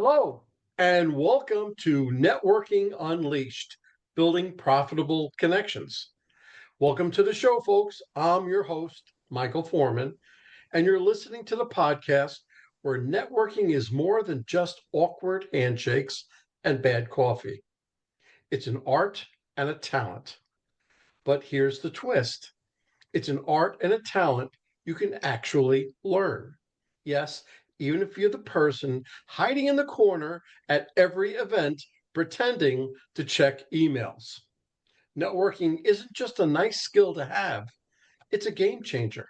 Hello, and welcome to Networking Unleashed, Building Profitable Connections. Welcome to the show, folks. I'm your host, Michael Forman, and you're listening to the podcast where networking is more than just awkward handshakes and bad coffee. It's an art and a talent. But here's the twist, it's an art and a talent you can actually learn. Yes, even if you're the person hiding in the corner at every event pretending to check emails. Networking isn't just a nice skill to have, it's a game changer.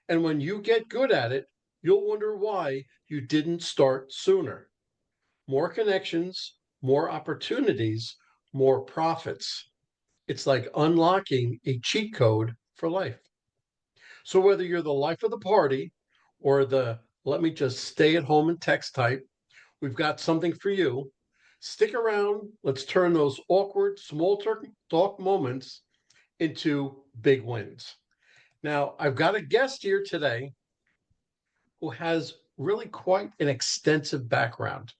And when you get good at it, you'll wonder why you didn't start sooner. More connections, more opportunities, more profits. It's like unlocking a cheat code for life. So whether you're the life of the party or the let me just stay at home and text type, we've got something for you. Stick around. Let's turn those awkward talk moments into big wins. Now, I've got a guest here today who has really quite an extensive background.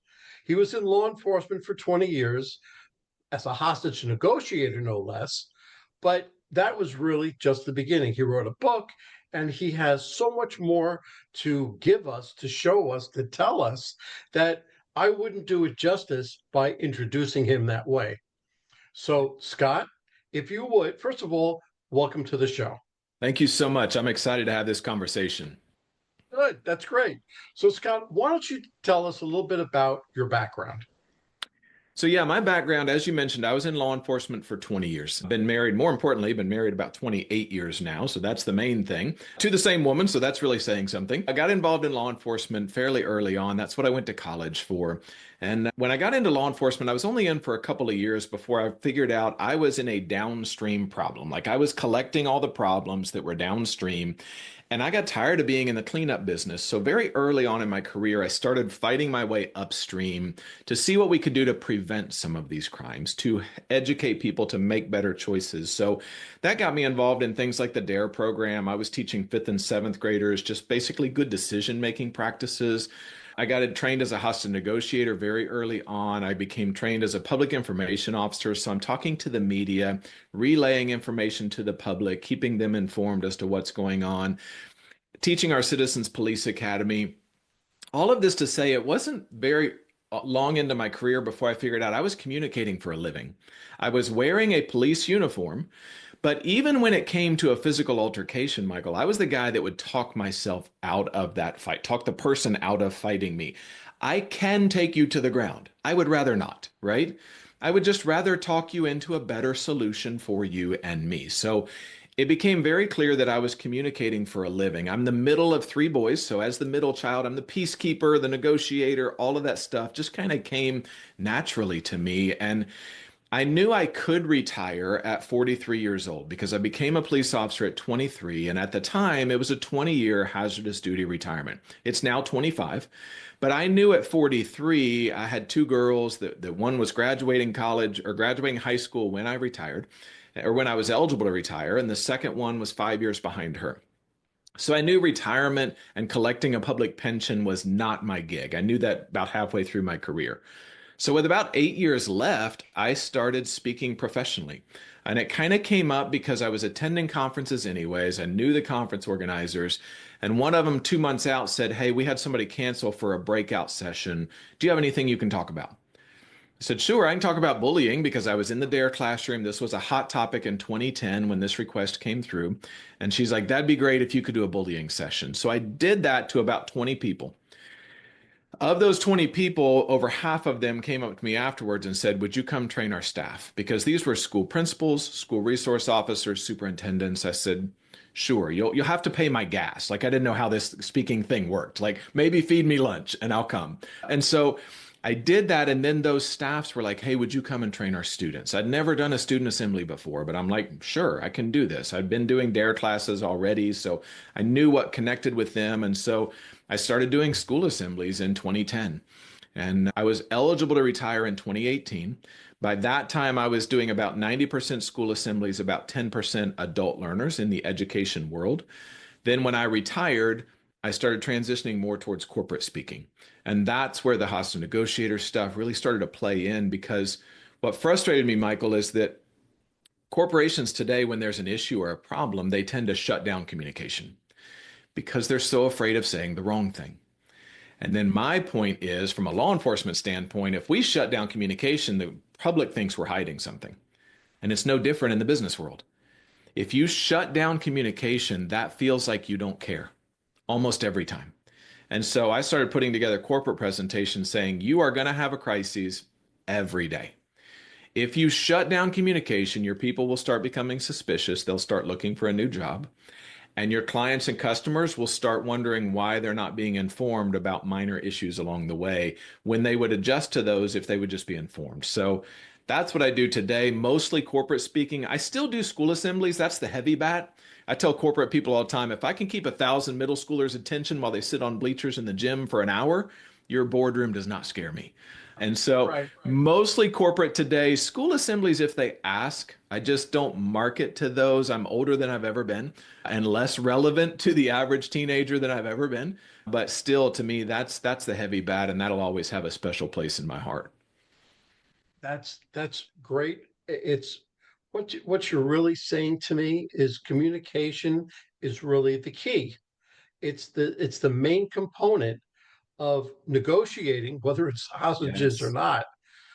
He was in law enforcement for 20 years as a hostage negotiator, no less. But that was really just the beginning. He wrote a book and he has so much more to give us, to show us, to tell us that I wouldn't do it justice by introducing him that way. So, Scott, if you would, first of all, welcome to the show. Thank you so much. I'm excited to have this conversation. Good, that's great. So, Scott, why don't you tell us a little bit about your background? So yeah, my background, as you mentioned, I was in law enforcement for 20 years. Been married, more importantly, been married about 28 years now. So that's the main thing to the same woman. So that's really saying something. I got involved in law enforcement fairly early on. That's what I went to college for. And when I got into law enforcement, I was only in for a couple of years before I figured out I was in a downstream problem. Like I was collecting all the problems that were downstream. And I got tired of being in the cleanup business. So very early on in my career, I started fighting my way upstream to see what we could do to prevent some of these crimes, to educate people to make better choices. So that got me involved in things like the D.A.R.E program. I was teaching fifth and seventh graders just basically good decision-making practices. I got trained as a hostage negotiator very early on. I became trained as a public information officer. So I'm talking to the media, relaying information to the public, keeping them informed as to what's going on, teaching our Citizens Police Academy. All of this to say it wasn't very long into my career before I figured out I was communicating for a living. I was wearing a police uniform, but even when it came to a physical altercation, Michael, I was the guy that would talk myself out of that fight, talk the person out of fighting me. I can take you to the ground. I would rather not, right? I would just rather talk you into a better solution for you and me. So it became very clear that I was communicating for a living. I'm the middle of three boys. So as the middle child, I'm the peacekeeper, the negotiator, all of that stuff just kind of came naturally to me. And I knew I could retire at 43 years old because I became a police officer at 23. And at the time, it was a 20-year hazardous duty retirement. It's now 25. But I knew at 43, I had two girls that one was graduating college or graduating high school when I retired, or when I was eligible to retire, and the second one was 5 years behind her. So I knew retirement and collecting a public pension was not my gig. I knew that about halfway through my career. So with about 8 years left, I started speaking professionally. And it kind of came up because I was attending conferences anyways. I knew the conference organizers. And one of them 2 months out said, "Hey, we had somebody cancel for a breakout session. Do you have anything you can talk about?" I said, "Sure, I can talk about bullying," because I was in the D.A.R.E classroom. This was a hot topic in 2010 when this request came through. And she's like, "That'd be great if you could do a bullying session." So I did that to about 20 people. Of those 20 people, over half of them came up to me afterwards and said, "Would you come train our staff?" Because these were school principals, school resource officers, superintendents. I said, "Sure, you'll have to pay my gas." Like I didn't know how this speaking thing worked. Like maybe feed me lunch and I'll come. And so I did that, and then those staffs were like, "Hey, would you come and train our students?" I'd never done a student assembly before, but I'm like, "Sure, I can do this." I'd been doing D.A.R.E classes already, so I knew what connected with them. And so I started doing school assemblies in 2010, and I was eligible to retire in 2018. By that time, I was doing about 90% school assemblies, about 10% adult learners in the education world. Then when I retired, I started transitioning more towards corporate speaking. And that's where the hostage negotiator stuff really started to play in because what frustrated me, Michael, is that corporations today, when there's an issue or a problem, they tend to shut down communication because they're so afraid of saying the wrong thing. And then my point is, from a law enforcement standpoint, if we shut down communication, the public thinks we're hiding something. And it's no different in the business world. If you shut down communication, that feels like you don't care almost every time. And so I started putting together corporate presentations saying, you are going to have a crisis every day. If you shut down communication, your people will start becoming suspicious. They'll start looking for a new job. And your clients and customers will start wondering why they're not being informed about minor issues along the way when they would adjust to those if they would just be informed. So that's what I do today, mostly corporate speaking. I still do school assemblies. That's the heavy bat. I tell corporate people all the time, if I can keep 1,000 middle schoolers' attention while they sit on bleachers in the gym for an hour, your boardroom does not scare me. And so Right. mostly corporate today, school assemblies, if they ask, I just don't market to those. I'm older than I've ever been and less relevant to the average teenager than I've ever been. But still, to me, that's the heavy bat, and that'll always have a special place in my heart. That's great. It's what you're really saying to me is communication is really the key. It's the main component of negotiating, whether it's hostages or Yes. not.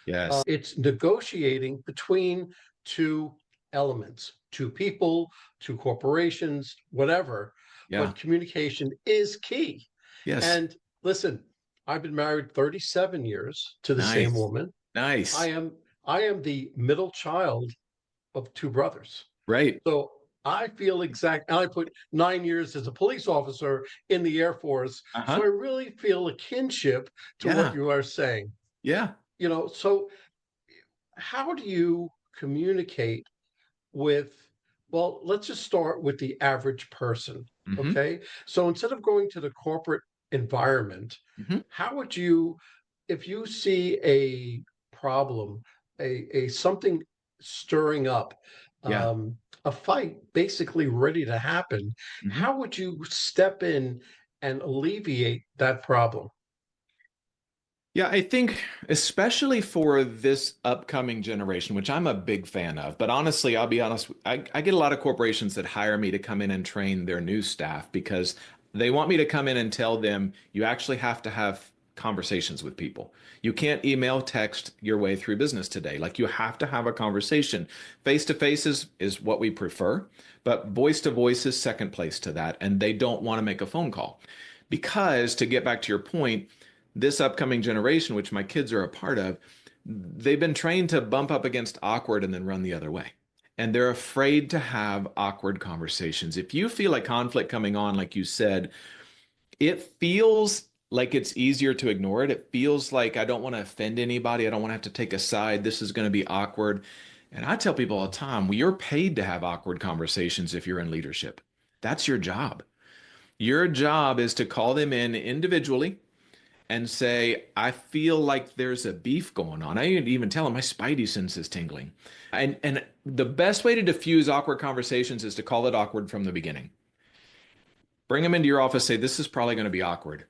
Yes. It's negotiating between two elements, two people, two corporations, whatever. Yeah. But communication is key. Yes. And listen, I've been married 37 years to the same Nice. woman. I Nice. am I am the middle child of two brothers. Right. So I feel exact, and I put 9 years as a police officer in the Air Force. So Uh-huh. I really feel a kinship to what Yeah. you are saying. Yeah. So how do you communicate with, well, let's just start with the average person. Hmm. Okay. So instead of going to the corporate environment, Hmm. how would you, if you see a problem, a something stirring up, Yeah. um, a fight basically ready to happen, Hmm. how would you step in and alleviate that problem? Yeah, I think especially for this upcoming generation, which I'm a big fan of, but honestly, I'll be honest, I get a lot of corporations that hire me to come in and train their new staff because they want me to come in and tell them you actually have to have conversations with people. You can't email, text your way through business today. Like you have to have a conversation. Face to face is what we prefer, but voice to voice is second place to that. And they don't want to make a phone call. Because to get back to your point, this upcoming generation, which my kids are a part of, they've been trained to bump up against awkward and then run the other way. And they're afraid to have awkward conversations. If you feel a conflict coming on, like you said, it feels like it's easier to ignore it. It feels like I don't want to offend anybody. I don't want to have to take a side. This is going to be awkward. And I tell people all the time, well, you're paid to have awkward conversations if you're in leadership. That's your job. Your job is to call them in individually and say, I feel like there's a beef going on. I even tell them my spidey sense is tingling. And the best way to diffuse awkward conversations is to call it awkward from the beginning. Bring them into your office, say, this is probably going to be awkward.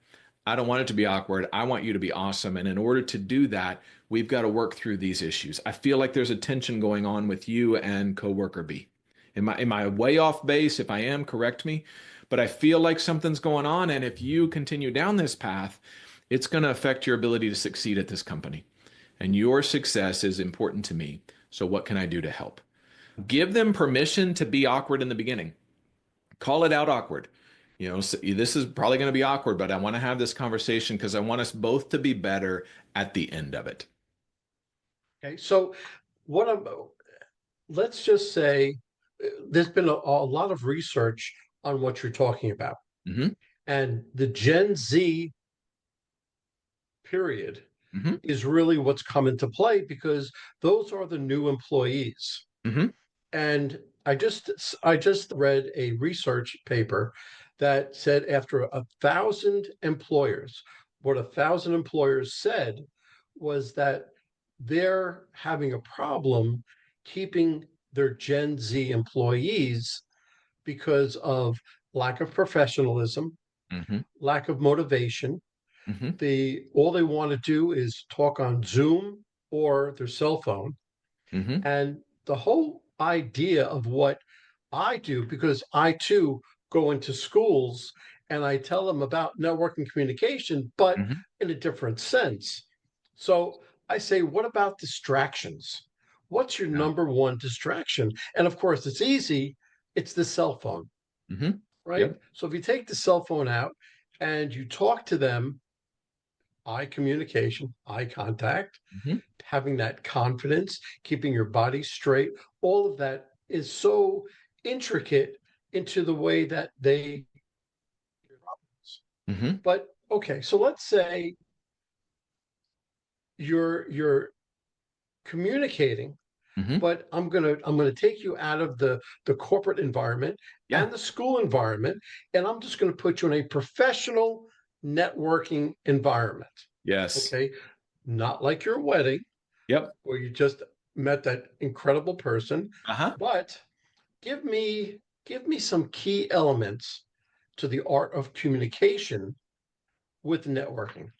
I don't want it to be awkward. I want you to be awesome. And in order to do that, we've got to work through these issues. I feel like there's a tension going on with you and coworker B. Am I way off base? If I am, correct me. But I feel like something's going on. And if you continue down this path, it's going to affect your ability to succeed at this company. And your success is important to me. So what can I do to help? Give them permission to be awkward in the beginning. Call it out awkward. So this is probably going to be awkward, but I want to have this conversation because I want us both to be better at the end of it. Okay. So what I'm, let's just say there's been a lot of research on what you're talking about. Hmm. And the Gen Z period Hmm. is really what's come into play because those are the new employees. Hmm. And I just read a research paper that said after 1,000 employers, what 1,000 employers said was that they're having a problem keeping their Gen Z employees because of lack of professionalism, lack of motivation. Hmm. All they want to do is talk on Zoom or their cell phone. Hmm. And the whole idea of what I do, because I too go into schools and I tell them about networking communication, but Hmm. in a different sense. So I say, what about distractions? What's your Yeah. number one distraction? And of course, it's easy, it's the cell phone, Hmm. right? Yep. So if you take the cell phone out and you talk to them, eye communication, eye contact, Hmm. having that confidence, keeping your body straight, all of that is so intricate into the way that they. Hmm. But okay, so let's say you're communicating, Hmm. but I'm gonna take you out of the corporate environment Yeah. and the school environment, and I'm just gonna put you in a professional networking environment. Yes. Okay, not like your wedding Yep. where you just met that incredible person, Uh-huh. but give me some key elements to the art of communication with networking.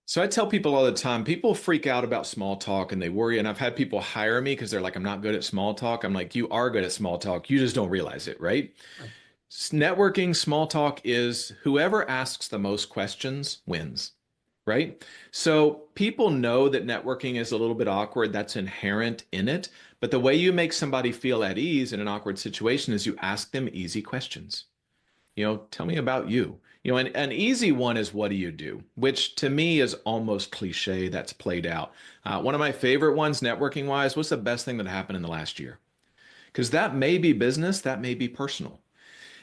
So I tell people all the time, people freak out about small talk and they worry. And I've had people hire me because they're like, I'm not good at small talk. I'm like, you are good at small talk. You just don't realize it, right? Right. Networking, small talk is whoever asks the most questions wins, right? So people know that networking is a little bit awkward. That's inherent in it. But the way you make somebody feel at ease in an awkward situation is you ask them easy questions. Tell me about you. An easy one is what do you do, which to me is almost cliche. That's played out. One of my favorite ones, networking wise, what's the best thing that happened in the last year? Because that may be business, that may be personal.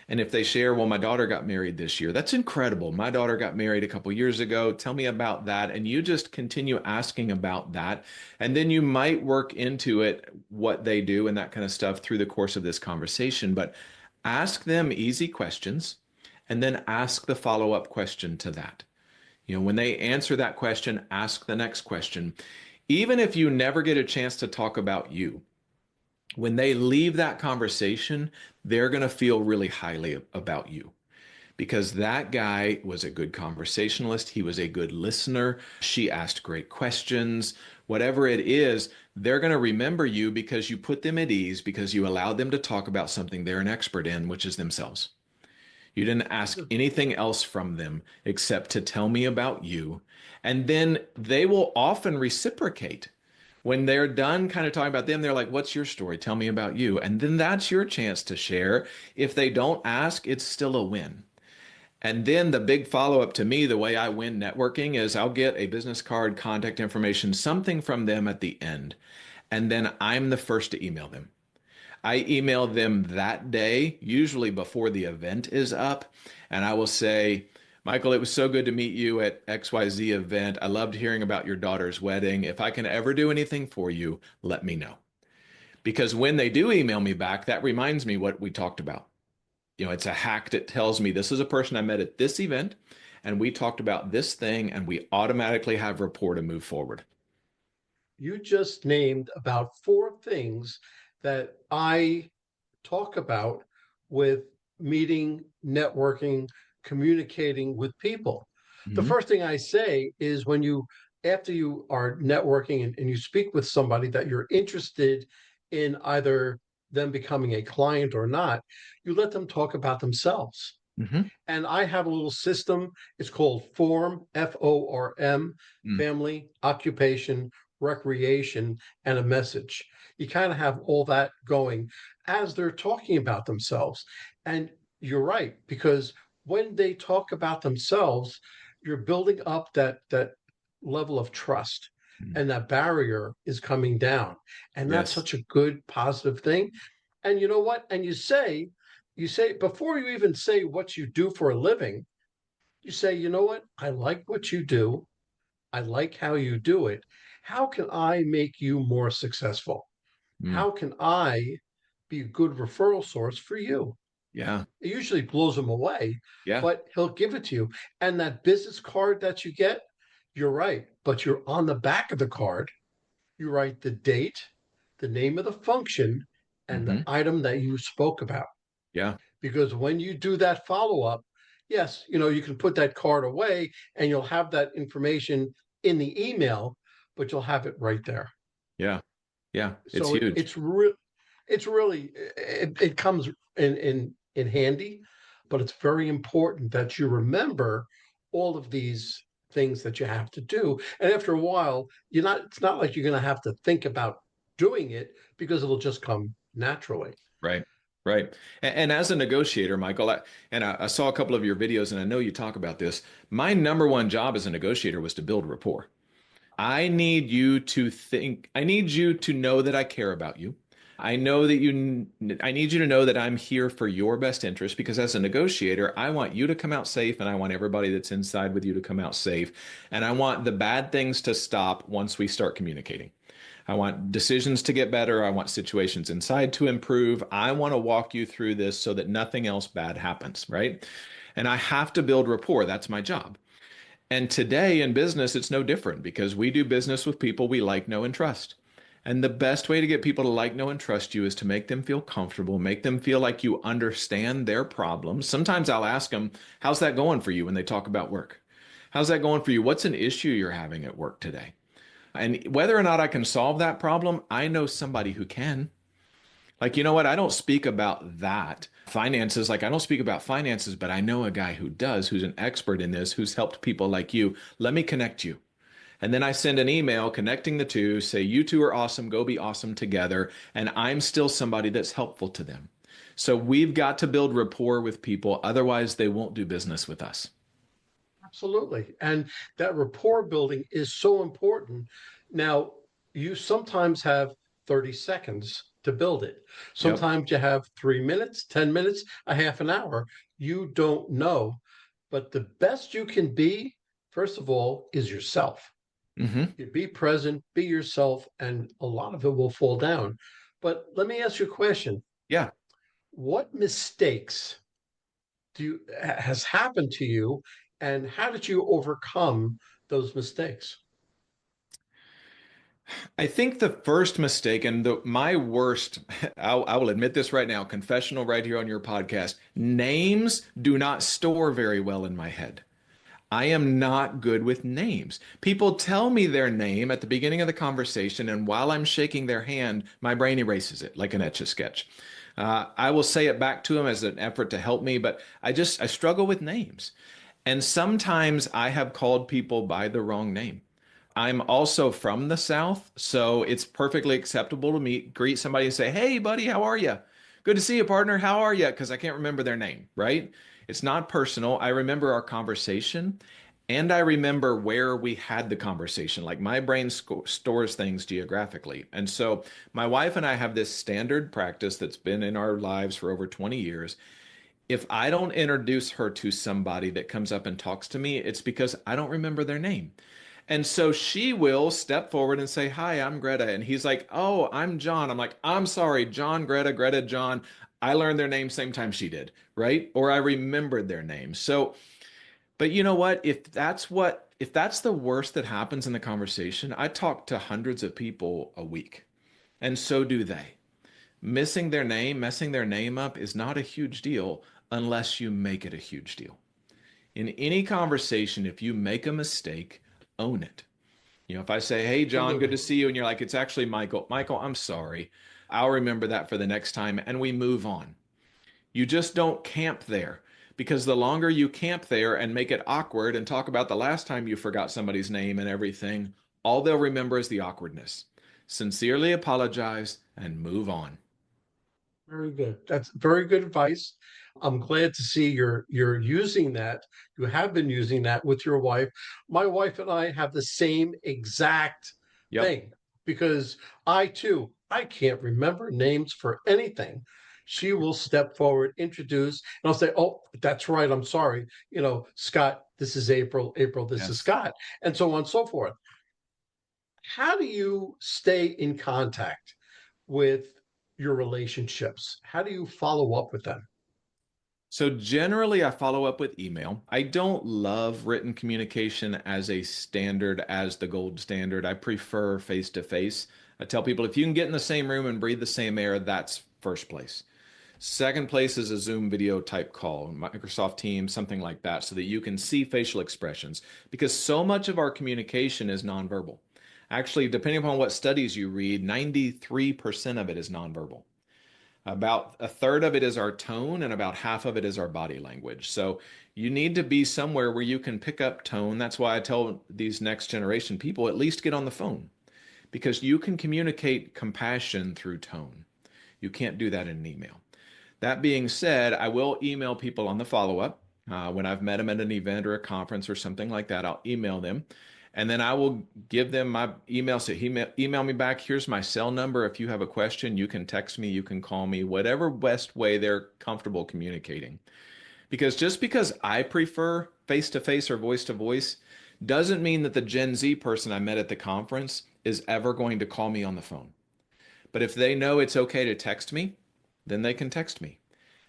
And if they share, well, my daughter got married this year, that's incredible. My daughter got married a couple years ago. Tell me about that. And you just continue asking about that. And then you might work into it, what they do and that kind of stuff through the course of this conversation. But ask them easy questions and then ask the follow-up question to that. When they answer that question, ask the next question. Even if you never get a chance to talk about you, when they leave that conversation, they're going to feel really highly about you because that guy was a good conversationalist. He was a good listener. She asked great questions. Whatever it is, they're going to remember you because you put them at ease, because you allowed them to talk about something they're an expert in, which is themselves. You didn't ask anything else from them except to tell me about you. And then they will often reciprocate. When they're done kind of talking about them, they're like, what's your story? Tell me about you. And then that's your chance to share. If they don't ask, it's still a win. And then the big follow up to me, the way I win networking is I'll get a business card, contact information, something from them at the end. And then I'm the first to email them. I email them that day, usually before the event is up, and I will say, Michael, it was so good to meet you at XYZ event. I loved hearing about your daughter's wedding. If I can ever do anything for you, let me know. Because when they do email me back, that reminds me what we talked about. It's a hack that tells me this is a person I met at this event, and we talked about this thing, and we automatically have rapport to move forward. You just named about four things that I talk about with meeting, networking, communicating with people. The Hmm. first thing I say is after you are networking and you speak with somebody that you're interested in either them becoming a client or not, you let them talk about themselves. Hmm. And I have a little system. It's called FORM, FORM, Mm. family, occupation, recreation, and a message. You kind of have all that going as they're talking about themselves. And you're right, because when they talk about themselves, you're building up that level of trust Mm. and that barrier is coming down. And that's Yes. such a good positive thing. And you know what? And you say before you even say what you do for a living, you say, you know what? I like what you do. I like how you do it. How can I make you more successful? Mm. How can I be a good referral source for you? Yeah. It usually blows him away, Yeah. but he'll give it to you. And that business card that you get, you're right, but you're on the back of the card, you write the date, the name of the function, and the Hmm. item that you spoke about. Yeah. Because when you do that follow up, Yes, you can put that card away and you'll have that information in the email, but you'll have it right there. Yeah. Yeah. It's So huge. it's really it comes in handy, but it's very important that you remember all of these things that you have to do. And after a while, it's not like you're going to have to think about doing it because it'll just come naturally. Right. Right. And as a negotiator, Michael, I saw a couple of your videos and I know you talk about this. My number one job as a negotiator was to build rapport. I need you to know that I care about you. I need you to know that I'm here for your best interest because as a negotiator, I want you to come out safe and I want everybody that's inside with you to come out safe. And I want the bad things to stop once we start communicating. I want decisions to get better. I want situations inside to improve. I want to walk you through this so that nothing else bad happens, right? And I have to build rapport. That's my job. And today in business, it's no different because we do business with people we like, know, and trust. And the best way to get people to like, know, and trust you is to make them feel comfortable, make them feel like you understand their problems. Sometimes I'll ask them, how's that going for you when they talk about work? How's that going for you? What's an issue you're having at work today? And whether or not I can solve that problem, I know somebody who can. Like, you know what? I don't speak about that. Finances, like I don't speak about finances, but I know a guy who does, who's an expert in this, who's helped people like you. Let me connect you. And then I send an email connecting the two, say, you two are awesome, go be awesome together. And I'm still somebody that's helpful to them. So we've got to build rapport with people. Otherwise, they won't do business with us. Absolutely. And that rapport building is so important. Now, you sometimes have 30 seconds to build it. Yep. Sometimes you have 3 minutes, 10 minutes, a half an hour. You don't know. But the best you can be, first of all, is yourself. Hmm. You be present, be yourself, and a lot of it will fall down. But let me ask you a question. Yeah. What mistakes has happened to you, and how did you overcome those mistakes? I think the first mistake and my worst, I will admit this right now, confessional right here on your podcast. Names do not store very well in my head. I am not good with names. People tell me their name at the beginning of the conversation, and while I'm shaking their hand, my brain erases it like an Etch-a-Sketch. I will say it back to them as an effort to help me, but I struggle with names. And sometimes I have called people by the wrong name. I'm also from the South, so it's perfectly acceptable to greet somebody and say, "Hey, buddy, how are you? Good to see you, partner. How are you?" Because I can't remember their name, right? It's not personal. I remember our conversation and I remember where we had the conversation. Like my brain stores things geographically. And so my wife and I have this standard practice that's been in our lives for over 20 years. If I don't introduce her to somebody that comes up and talks to me, it's because I don't remember their name. And so she will step forward and say, "Hi, I'm Greta." And he's like, "Oh, I'm John." I'm like, "I'm sorry, John, Greta, Greta, John." I learned their name same time she did, right? Or I remembered their name. So, but you know what? If that's the worst that happens in the conversation, I talk to hundreds of people a week, and so do they. Missing their name, messing their name up is not a huge deal unless you make it a huge deal. In any conversation, if you make a mistake, own it. If I say, "Hey, John, good to Absolutely. see you," and you're like, "It's actually Michael." Michael, I'm sorry. I'll remember that for the next time. And we move on. You just don't camp there because the longer you camp there and make it awkward and talk about the last time you forgot somebody's name and everything, all they'll remember is the awkwardness. Sincerely apologize and move on. Very good. That's very good advice. I'm glad to see you're using that. You have been using that with your wife. My wife and I have the same exact Yep. thing because I can't remember names for anything. She will step forward, introduce, and I'll say, "Oh, that's right. I'm sorry. Scott, this is April. April, this is Yes. Scott," and so on and so forth. How do you stay in contact with your relationships? How do you follow up with them? So generally, I follow up with email. I don't love written communication as a standard, as the gold standard. I prefer face to face. I tell people if you can get in the same room and breathe the same air, that's first place. Second place is a Zoom video type call, Microsoft Teams, something like that, so that you can see facial expressions, because so much of our communication is nonverbal. Actually, depending upon what studies you read, 93% of it is nonverbal. About a third of it is our tone, and about half of it is our body language. So you need to be somewhere where you can pick up tone. That's why I tell these next generation people, at least get on the phone, because you can communicate compassion through tone. You can't do that in an email. That being said, I will email people on the follow-up. When I've met them at an event or a conference or something like that, I'll email them. And then I will give them my email. So email me back. Here's my cell number. If you have a question, you can text me, you can call me, whatever best way they're comfortable communicating. Because just because I prefer face-to-face or voice-to-voice doesn't mean that the Gen Z person I met at the conference is ever going to call me on the phone. But if they know it's okay to text me, then they can text me.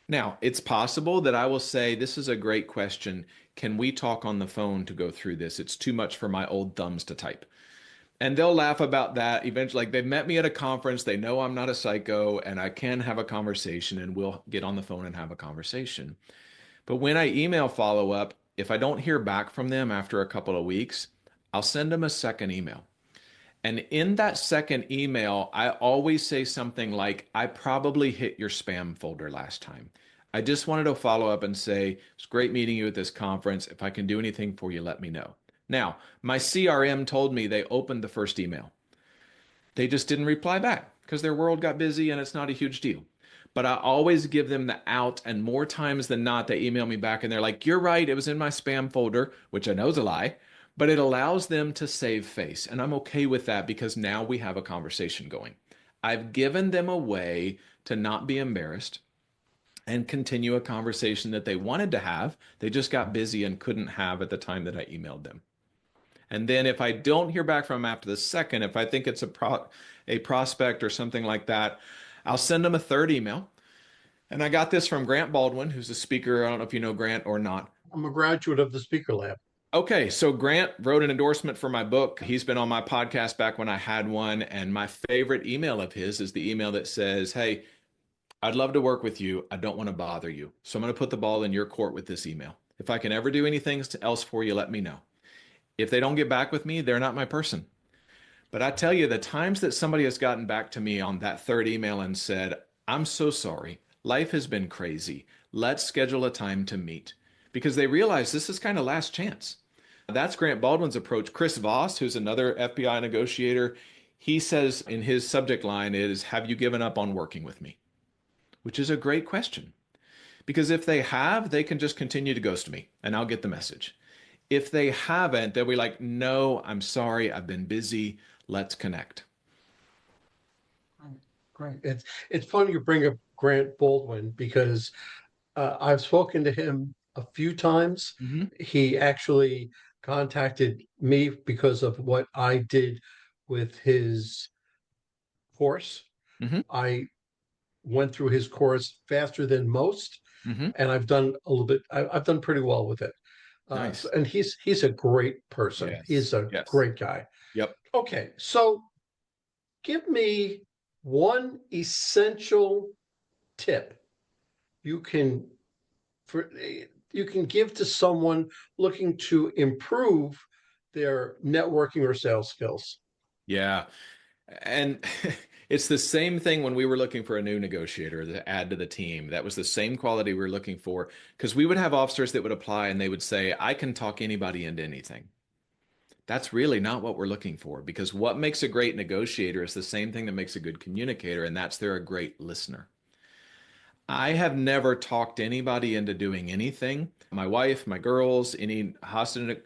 Now, it's possible that I will say, this is a great question. Can we talk on the phone to go through this? It's too much for my old thumbs to type. And they'll laugh about that eventually. Like, they've met me at a conference, they know I'm not a psycho, and I can have a conversation, and we'll get on the phone and have a conversation. But when I email follow up, if I don't hear back from them after a couple of weeks, I'll send them a second email. And in that second email, I always say something like, I probably hit your spam folder last time. I just wanted to follow up and say, it's great meeting you at this conference. If I can do anything for you, let me know. Now, my CRM told me they opened the first email. They just didn't reply back because their world got busy and it's not a huge deal. But I always give them the out, and more times than not, they email me back and they're like, you're right, it was in my spam folder, which I know is a lie, but it allows them to save face. And I'm okay with that because now we have a conversation going. I've given them a way to not be embarrassed and continue a conversation that they wanted to have. They just got busy and couldn't have at the time that I emailed them. And then if I don't hear back from them after the second, if I think it's a prospect or something like that, I'll send them a third email. And I got this from Grant Baldwin, who's a speaker. I don't know if you know Grant or not. I'm a graduate of the Speaker Lab. Okay, so Grant wrote an endorsement for my book. He's been on my podcast back when I had one. And my favorite email of his is the email that says, hey, I'd love to work with you. I don't want to bother you. So I'm going to put the ball in your court with this email. If I can ever do anything else for you, let me know. If they don't get back with me, they're not my person. But I tell you, the times that somebody has gotten back to me on that third email and said, I'm so sorry. Life has been crazy. Let's schedule a time to meet. Because they realize this is kind of last chance. That's Grant Baldwin's approach. Chris Voss, who's another FBI negotiator, he says in his subject line is, have you given up on working with me? Which is a great question. Because if they have, they can just continue to ghost me and I'll get the message. If they haven't, they'll be like, no, I'm sorry, I've been busy. Let's connect. Great. It's funny you bring up Grant Baldwin because I've spoken to him a few times. Mm-hmm. He actually contacted me because of what I did with his course. Mm-hmm. I went through his course faster than most, Mm-hmm. and I've done a little bit. I've done pretty well with it. Nice. And he's a great person. Yes. He's a Yes. great guy. Yep. Okay, so give me one essential tip you can for you can give to someone looking to improve their networking or sales skills. Yeah. And it's the same thing when we were looking for a new negotiator to add to the team. That was the same quality we were looking for because we would have officers that would apply and they would say, I can talk anybody into anything. That's really not what we're looking for because what makes a great negotiator is the same thing that makes a good communicator, and that's they're a great listener. I have never talked anybody into doing anything. My wife, my girls, any hostage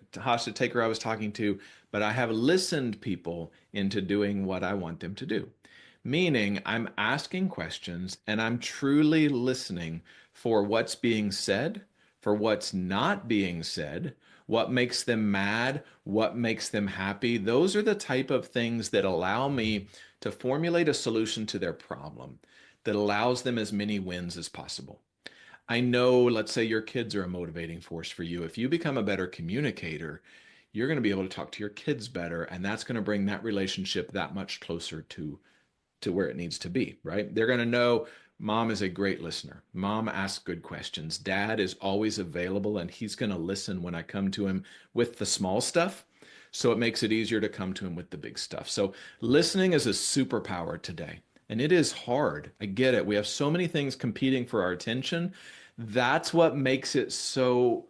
taker I was talking to, but I have listened people into doing what I want them to do. Meaning I'm asking questions and I'm truly listening for what's being said, for what's not being said, what makes them mad, what makes them happy. Those are the type of things that allow me to formulate a solution to their problem that allows them as many wins as possible. I know, let's say your kids are a motivating force for you. If you become a better communicator, you're going to be able to talk to your kids better, and that's going to bring that relationship that much closer to where it needs to be, right? They're going to know Mom is a great listener. Mom asks good questions. Dad is always available and he's going to listen when I come to him with the small stuff. So it makes it easier to come to him with the big stuff. So listening is a superpower today. And it is hard. I get it. We have so many things competing for our attention. That's what makes it so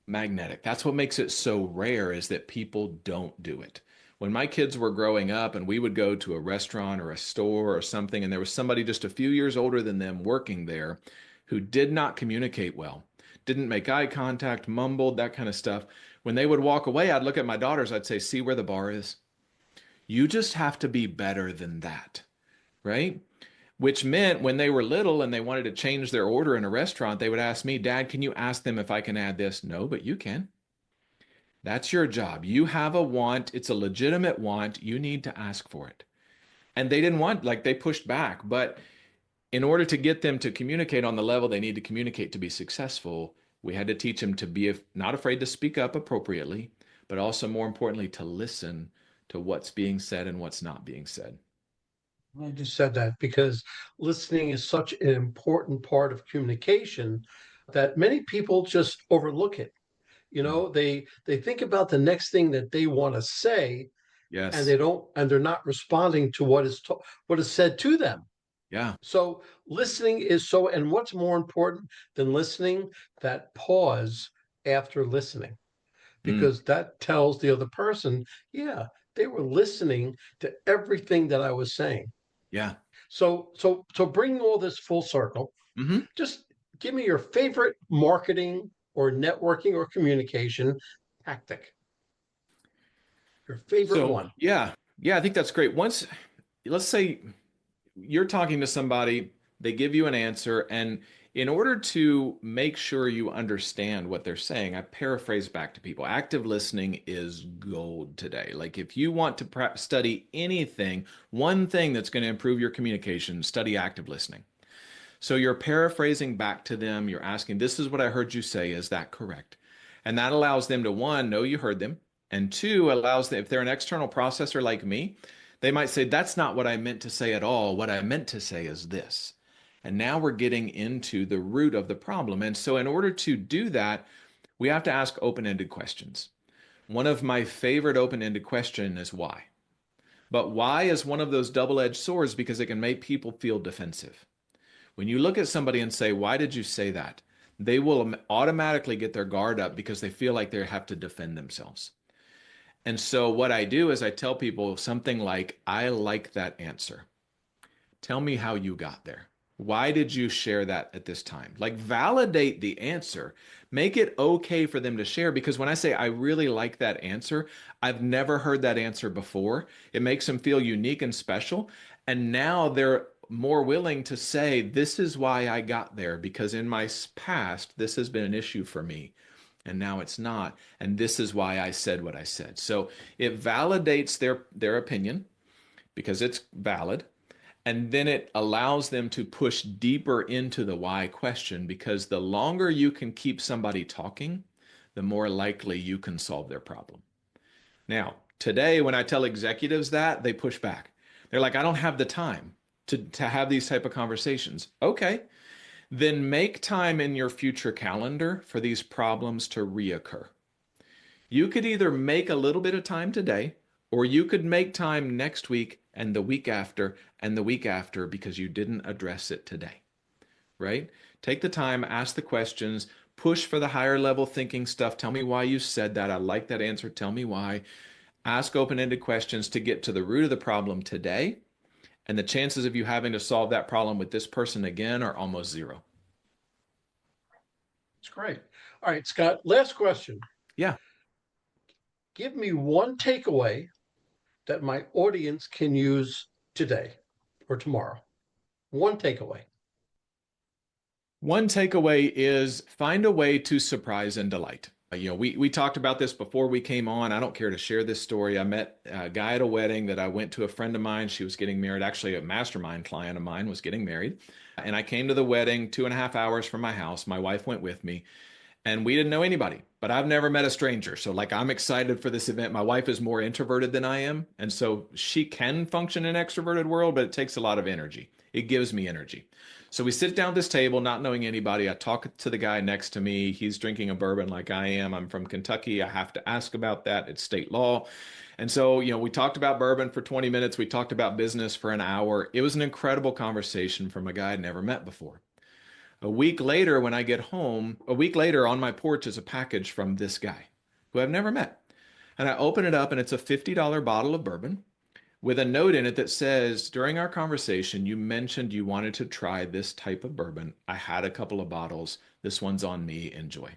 magnetic. That's what makes it so rare is that people don't do it. When my kids were growing up and we would go to a restaurant or a store or something, and there was somebody just a few years older than them working there who did not communicate well, didn't make eye contact, mumbled, that kind of stuff. When they would walk away, I'd look at my daughters, I'd say, see where the bar is? You just have to be better than that, right? Which meant when they were little and they wanted to change their order in a restaurant, they would ask me, Dad, can you ask them if I can add this? No, but you can. That's your job. You have a want. It's a legitimate want. You need to ask for it. And they didn't want, like they pushed back. But in order to get them to communicate on the level they need to communicate to be successful, we had to teach them to be not afraid to speak up appropriately, but also more importantly, to listen to what's being said and what's not being said. I just said that because listening is such an important part of communication that many people just overlook it. You Mm. know, they think about the next thing that they want to say, and Yes. they're not responding to what is said to them. Yeah. So listening is so, and what's more important than listening? That pause after listening, Mm. because that tells the other person, yeah, they were listening to everything that I was saying. Yeah. So bringing all this full circle, Hmm. just give me your favorite marketing or networking or communication tactic. Your favorite So, one. yeah. Yeah, I think that's great. Once, let's say you're talking to somebody, they give you an answer, and in order to make sure you understand what they're saying, I paraphrase back to people. Active listening is gold today. Like if you want to study anything, one thing that's going to improve your communication, study active listening. So you're paraphrasing back to them, you're asking, this is what I heard you say, is that correct? And that allows them to, one, know you heard them, and two, allows them, if they're an external processor like me, they might say, that's not what I meant to say at all. What I meant to say is this. And now we're getting into the root of the problem. And so in order to do that, we have to ask open-ended questions. One of my favorite open-ended questions is why. But why is one of those double-edged swords because it can make people feel defensive. When you look at somebody and say, why did you say that? They will automatically get their guard up because they feel like they have to defend themselves. And so what I do is I tell people something like, I like that answer. Tell me how you got there. Why did you share that at this time? Like validate the answer. Make it okay for them to share because when I say I really like that answer, I've never heard that answer before. It makes them feel unique and special. And now they're more willing to say, this is why I got there because in my past, this has been an issue for me. And now it's not. And this is why I said what I said. So it validates their opinion because it's valid. And then it allows them to push deeper into the why question because the longer you can keep somebody talking, the more likely you can solve their problem. Now, today, when I tell executives that, they push back. They're like, I don't have the time to have these type of conversations. Okay, then make time in your future calendar for these problems to reoccur. You could either make a little bit of time today, or you could make time next week and the week after and the week after because you didn't address it today, right? Take the time, ask the questions, push for the higher level thinking stuff. Tell me why you said that. I like that answer. Tell me why. Ask open-ended questions to get to the root of the problem today. And the chances of you having to solve that problem with this person again are almost zero. It's great. All right, Scott, last question. Yeah. Give me one takeaway that my audience can use today or tomorrow. One takeaway. One takeaway is find a way to surprise and delight. We talked about this before we came on. I don't care to share this story. I met a guy at a wedding that I went to a friend of mine. She was getting married. Actually, a mastermind client of mine was getting married. And I came to the wedding 2.5 hours from my house. My wife went with me and we didn't know anybody, but I've never met a stranger. So like I'm excited for this event. My wife is more introverted than I am. And so she can function in an extroverted world, but it takes a lot of energy. It gives me energy. So we sit down at this table, not knowing anybody. I talk to the guy next to me. He's drinking a bourbon like I am. I'm from Kentucky. I have to ask about that. It's state law. And so, we talked about bourbon for 20 minutes. We talked about business for an hour. It was an incredible conversation from a guy I'd never met before. A week later, when I get home, a week later on my porch is a package from this guy who I've never met. And I open it up and it's a $50 bottle of bourbon with a note in it that says, during our conversation, you mentioned you wanted to try this type of bourbon. I had a couple of bottles. This one's on me. Enjoy.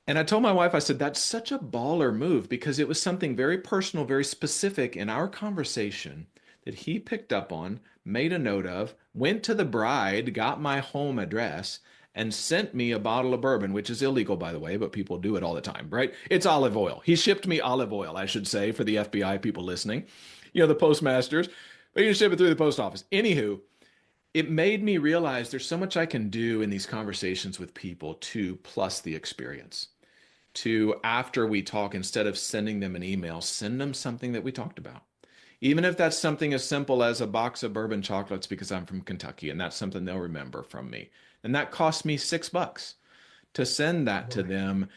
And I told my wife, I said, that's such a baller move because it was something very personal, very specific in our conversation that he picked up on, made a note of, went to the bride, got my home address, and sent me a bottle of bourbon, which is illegal, by the way, but people do it all the time, right? It's olive oil. He shipped me olive oil, I should say, for the FBI people listening, the postmasters, but you can ship it through the post office. Anywho, it made me realize there's so much I can do in these conversations with people to plus the experience. To after we talk, instead of sending them an email, send them something that we talked about. Even if that's something as simple as a box of bourbon chocolates because I'm from Kentucky and that's something they'll remember from me. And that cost me $6 to send that to them.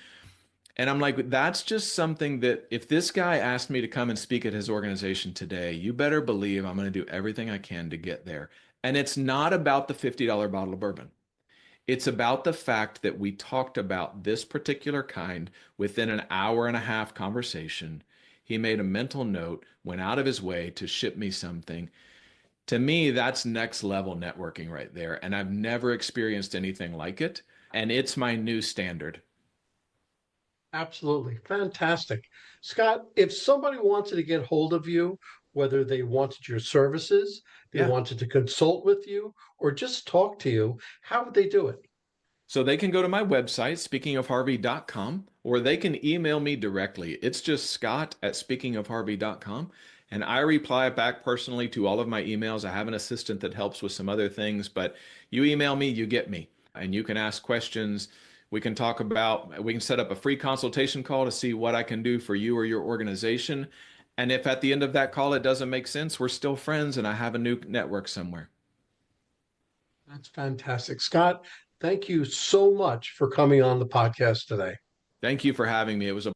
And I'm like, that's just something that if this guy asked me to come and speak at his organization today, you better believe I'm going to do everything I can to get there. And it's not about the $50 bottle of bourbon. It's about the fact that we talked about this particular kind within an hour and a half conversation. He made a mental note, went out of his way to ship me something. To me, that's next level networking right there. And I've never experienced anything like it. And it's my new standard. Absolutely. Fantastic. Scott, if somebody wanted to get hold of you, whether they wanted your services, they Yeah. wanted to consult with you, or just talk to you, how would they do it? So they can go to my website, speakingofharvey.com, or they can email me directly. It's just scott@speakingofharvey.com. And I reply back personally to all of my emails. I have an assistant that helps with some other things, but you email me, you get me. And you can ask questions. We can we can set up a free consultation call to see what I can do for you or your organization. And if at the end of that call it doesn't make sense, we're still friends and I have a new network somewhere. That's fantastic. Scott, thank you so much for coming on the podcast today. Thank you for having me. It was a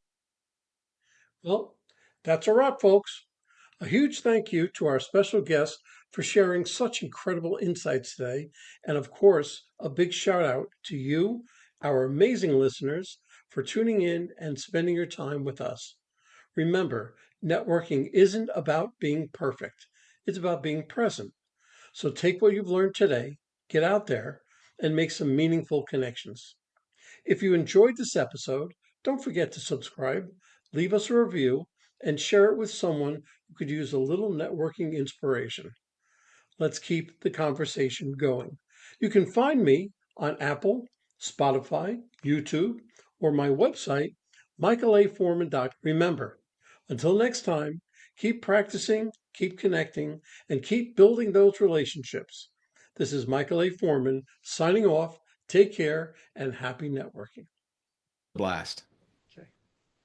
Well, that's a wrap, folks. A huge thank you to our special guest for sharing such incredible insights today. And of course, a big shout out to you, our amazing listeners, for tuning in and spending your time with us. Remember, networking isn't about being perfect, it's about being present. So take what you've learned today, get out there, and make some meaningful connections. If you enjoyed this episode, don't forget to subscribe, leave us a review, and share it with someone who could use a little networking inspiration. Let's keep the conversation going. You can find me on Apple, Spotify, YouTube, or my website, michaelaforman.com. Remember, until next time, keep practicing, keep connecting, and keep building those relationships. This is Michael A. Forman signing off. Take care and happy networking. blast.